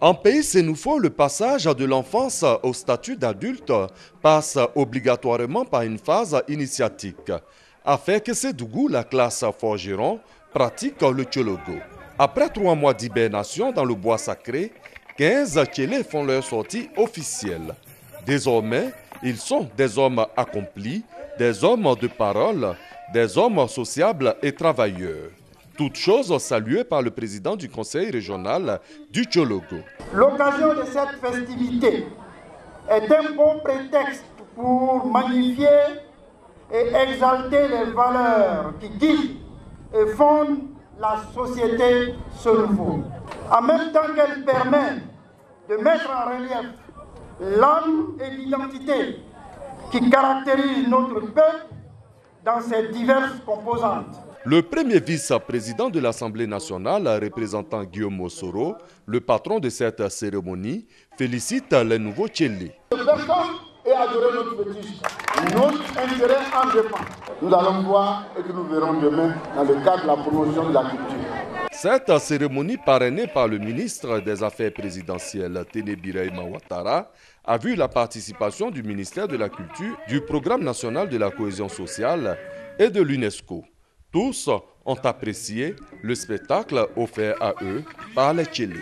En pays sénoufo, le passage de l'enfance au statut d'adulte passe obligatoirement par une phase initiatique. Afin que Sédougou, la classe forgeron, pratique le tchologo. Après 3 mois d'hibernation dans le bois sacré, 15 tchélés font leur sortie officielle. Désormais, ils sont des hommes accomplis, des hommes de parole, des hommes sociables et travailleurs. Toutes choses saluées par le président du conseil régional du Tchologo. L'occasion de cette festivité est un bon prétexte pour magnifier et exalter les valeurs qui guident et fondent la société Sénoufo. En même temps qu'elle permet de mettre en relief l'âme et l'identité qui caractérisent notre peuple dans ses diverses composantes. Le premier vice-président de l'Assemblée nationale, représentant Guillaume Mossoro, le patron de cette cérémonie, félicite les nouveaux tchélés. Personne est adoré notre fétiche. Notre intérêt en dépend. Nous allons voir et que nous verrons demain dans le cadre de la promotion de la culture. Cette cérémonie parrainée par le ministre des Affaires présidentielles, Téné Birahima Ouattara, a vu la participation du ministère de la Culture, du Programme national de la cohésion sociale et de l'UNESCO. Tous ont apprécié le spectacle offert à eux par les tchélés.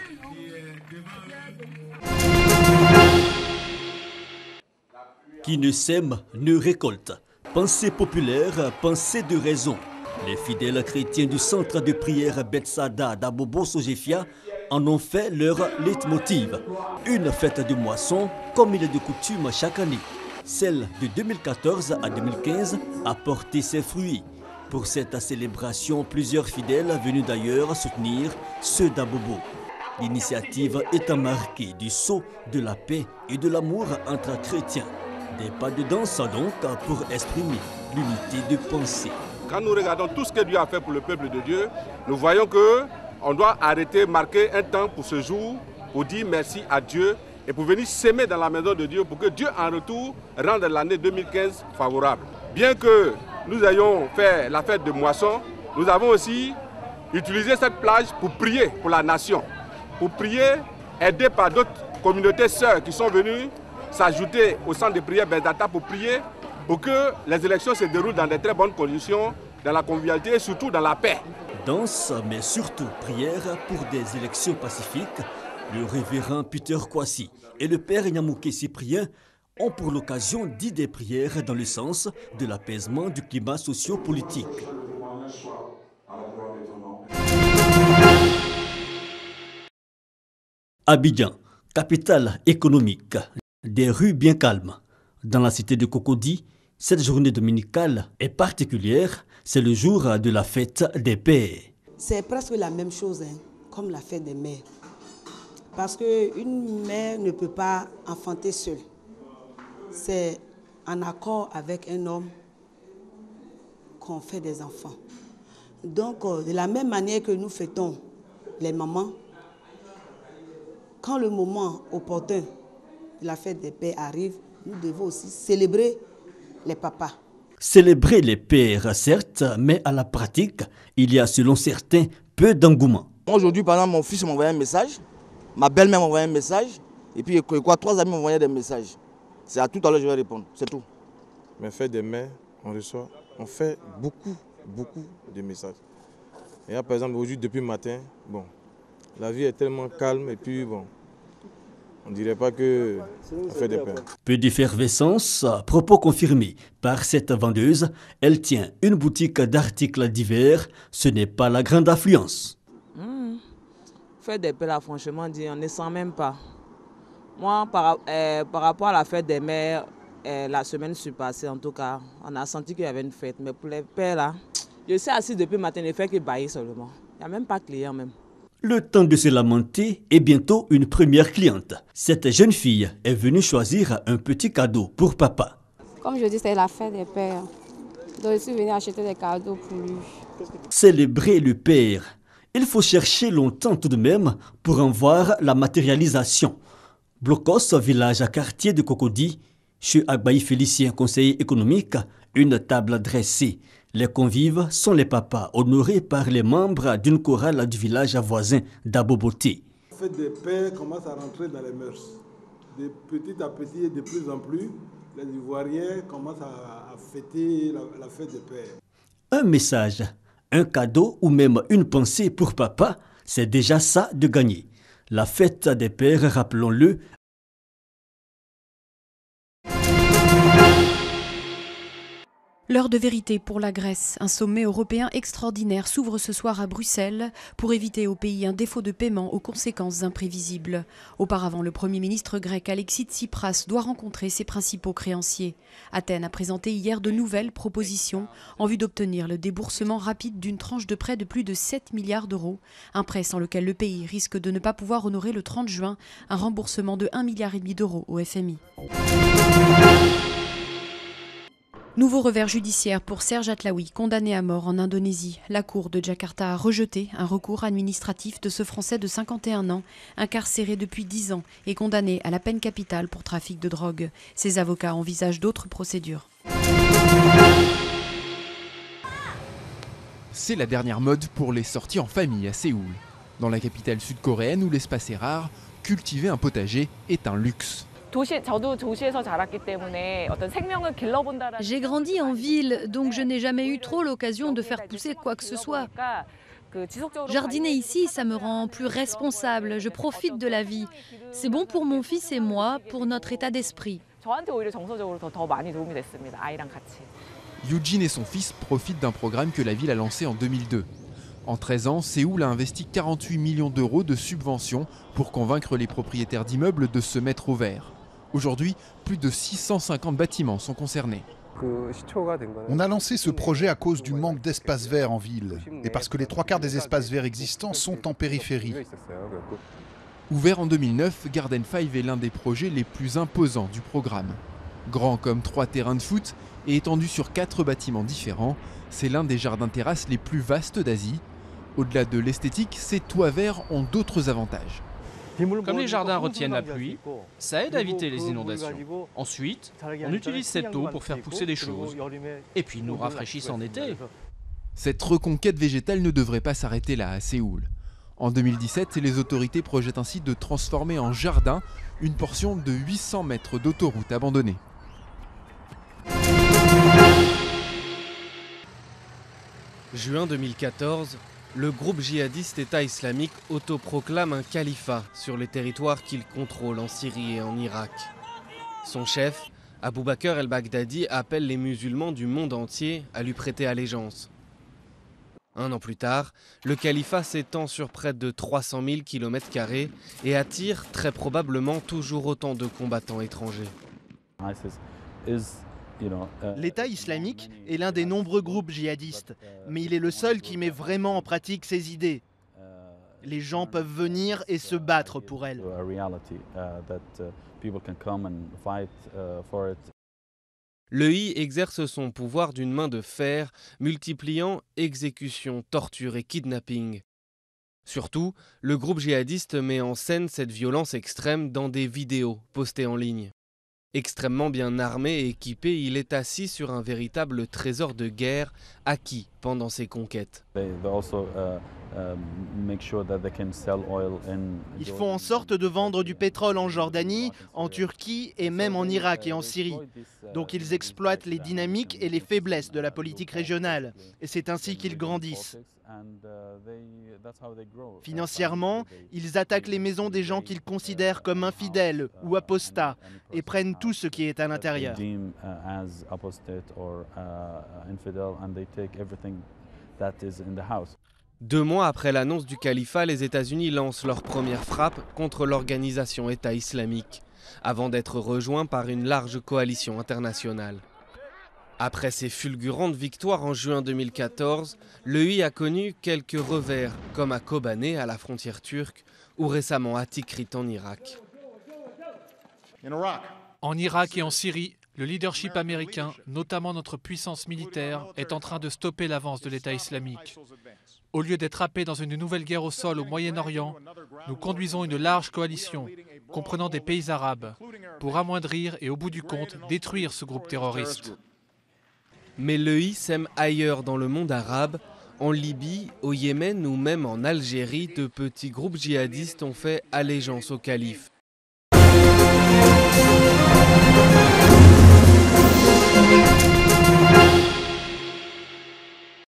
Qui ne sème ne récolte. Pensée populaire, pensée de raison. Les fidèles chrétiens du centre de prière Betsada d'Abobo Sogefia en ont fait leur leitmotiv. Une fête de moisson comme il est de coutume chaque année. Celle de 2014 à 2015 a porté ses fruits. Pour cette célébration, plusieurs fidèles venus d'ailleurs soutenir ceux d'Abobo. L'initiative étant marquée du sceau de la paix et de l'amour entre chrétiens. Des pas de danse donc pour exprimer l'unité de pensée. Quand nous regardons tout ce que Dieu a fait pour le peuple de Dieu, nous voyons qu'on doit arrêter, marquer un temps pour ce jour, pour dire merci à Dieu et pour venir s'aimer dans la maison de Dieu pour que Dieu en retour rende l'année 2015 favorable. Bien que nous ayons fait la fête de moisson, nous avons aussi utilisé cette plage pour prier pour la nation. Pour prier, aidés par d'autres communautés sœurs qui sont venues s'ajouter au centre de prière Betsada pour prier pour que les élections se déroulent dans de très bonnes conditions, dans la convivialité et surtout dans la paix. Danse, mais surtout prière pour des élections pacifiques. Le révérend Peter Kwasi et le père Nyamouké Cyprien ont pour l'occasion dit des prières dans le sens de l'apaisement du climat socio-politique. Abidjan, capitale économique, des rues bien calmes. Dans la cité de Cocody, cette journée dominicale est particulière, c'est le jour de la fête des pères. C'est presque la même chose comme la fête des mères. Parce qu'une mère ne peut pas enfanter seule. C'est en accord avec un homme qu'on fait des enfants. Donc, de la même manière que nous fêtons les mamans, quand le moment opportun de la fête des pères arrive, nous devons aussi célébrer les papas. Célébrer les pères, certes, mais à la pratique, il y a selon certains peu d'engouement. Aujourd'hui, par exemple, mon fils m'a envoyé un message, ma belle-mère m'a envoyé un message, et puis 3 amis m'ont envoyé des messages. C'est à tout à l'heure que je vais répondre, c'est tout. Mais fait des mères, on fait beaucoup de messages. Et là, par exemple, aujourd'hui, depuis le matin, bon, la vie est tellement calme et puis bon, on ne dirait pas que ça fait des peines. Peu d'effervescence, propos confirmés par cette vendeuse. Elle tient une boutique d'articles divers. Ce n'est pas la grande affluence. Fête des pères, là, franchement, on ne sent même pas. Moi, par rapport à la fête des mères, la semaine passée, en tout cas, on a senti qu'il y avait une fête. Mais pour les pères, là, je suis assis depuis le matin, il ne fait que bailler seulement. Il n'y a même pas de clients même. Le temps de se lamenter et bientôt une première cliente. Cette jeune fille est venue choisir un petit cadeau pour papa. Comme je dis, c'est la fête des pères. Donc je suis venue acheter des cadeaux pour lui. Célébrer le père. Il faut chercher longtemps tout de même pour en voir la matérialisation. Blocos, village à quartier de Cocody, chez Agbaï Félicien, conseiller économique, une table dressée. Les convives sont les papas honorés par les membres d'une chorale du village voisin d'Aboboté. fête des pères commence à rentrer dans les mœurs. De petit à petit et de plus en plus, les Ivoiriens commencent à fêter la fête des pères. Un message, un cadeau ou même une pensée pour papa, c'est déjà ça de gagner. La fête des pères, rappelons-le, L'heure de vérité pour la Grèce. Un sommet européen extraordinaire s'ouvre ce soir à Bruxelles pour éviter au pays un défaut de paiement aux conséquences imprévisibles. Auparavant, le Premier ministre grec Alexis Tsipras doit rencontrer ses principaux créanciers. Athènes a présenté hier de nouvelles propositions en vue d'obtenir le déboursement rapide d'une tranche de prêt de plus de 7 milliards d'euros. Un prêt sans lequel le pays risque de ne pas pouvoir honorer le 30 juin un remboursement de 1,5 milliard d'euros au FMI. Nouveau revers judiciaire pour Serge Atlaoui, condamné à mort en Indonésie. La cour de Jakarta a rejeté un recours administratif de ce Français de 51 ans, incarcéré depuis 10 ans et condamné à la peine capitale pour trafic de drogue. Ses avocats envisagent d'autres procédures. C'est la dernière mode pour les sorties en famille à Séoul. Dans la capitale sud-coréenne où l'espace est rare, cultiver un potager est un luxe. J'ai grandi en ville, donc je n'ai jamais eu trop l'occasion de faire pousser quoi que ce soit. Jardiner ici, ça me rend plus responsable, je profite de la vie. C'est bon pour mon fils et moi, pour notre état d'esprit. Eugene et son fils profitent d'un programme que la ville a lancé en 2002. En 13 ans, Séoul a investi 48 millions d'euros de subventions pour convaincre les propriétaires d'immeubles de se mettre au vert. Aujourd'hui, plus de 650 bâtiments sont concernés. On a lancé ce projet à cause du manque d'espaces verts en ville et parce que les 3/4 des espaces verts existants sont en périphérie. Ouvert en 2009, Garden 5 est l'un des projets les plus imposants du programme. Grand comme 3 terrains de foot et étendu sur 4 bâtiments différents, c'est l'un des jardins-terrasses les plus vastes d'Asie. Au-delà de l'esthétique, ces toits verts ont d'autres avantages. Comme les jardins retiennent la pluie, ça aide à éviter les inondations. Ensuite, on utilise cette eau pour faire pousser des choses. Et puis nous rafraîchissent en été. Cette reconquête végétale ne devrait pas s'arrêter là, à Séoul. En 2017, les autorités projettent ainsi de transformer en jardin une portion de 800 mètres d'autoroute abandonnée. Juin 2014, le groupe djihadiste État islamique autoproclame un califat sur les territoires qu'il contrôle en Syrie et en Irak. Son chef, Abou Bakr el-Baghdadi, appelle les musulmans du monde entier à lui prêter allégeance. Un an plus tard, le califat s'étend sur près de 300 000 km² et attire très probablement toujours autant de combattants étrangers. L'État islamique est l'un des nombreux groupes djihadistes, mais il est le seul qui met vraiment en pratique ses idées. Les gens peuvent venir et se battre pour elles. L'EI exerce son pouvoir d'une main de fer, multipliant exécutions, tortures et kidnappings. Surtout, le groupe djihadiste met en scène cette violence extrême dans des vidéos postées en ligne. Extrêmement bien armé et équipé, il est assis sur un véritable trésor de guerre acquis pendant ses conquêtes. Ils font en sorte de vendre du pétrole en Jordanie, en Turquie et même en Irak et en Syrie. Donc ils exploitent les dynamiques et les faiblesses de la politique régionale. Et c'est ainsi qu'ils grandissent. Financièrement, ils attaquent les maisons des gens qu'ils considèrent comme infidèles ou apostats et prennent tout ce qui est à l'intérieur. 2 mois après l'annonce du califat, les États-Unis lancent leur première frappe contre l'organisation État islamique, avant d'être rejoints par une large coalition internationale. Après ses fulgurantes victoires en juin 2014, l'EI a connu quelques revers, comme à Kobané, à la frontière turque, ou récemment à Tikrit en Irak. En Irak et en Syrie, le leadership américain, notamment notre puissance militaire, est en train de stopper l'avance de l'État islamique. Au lieu d'être happés dans une nouvelle guerre au sol au Moyen-Orient, nous conduisons une large coalition, comprenant des pays arabes, pour amoindrir et au bout du compte détruire ce groupe terroriste. Mais l'EI sème ailleurs dans le monde arabe, En Libye, au Yémen ou même en Algérie, de petits groupes djihadistes ont fait allégeance au calife.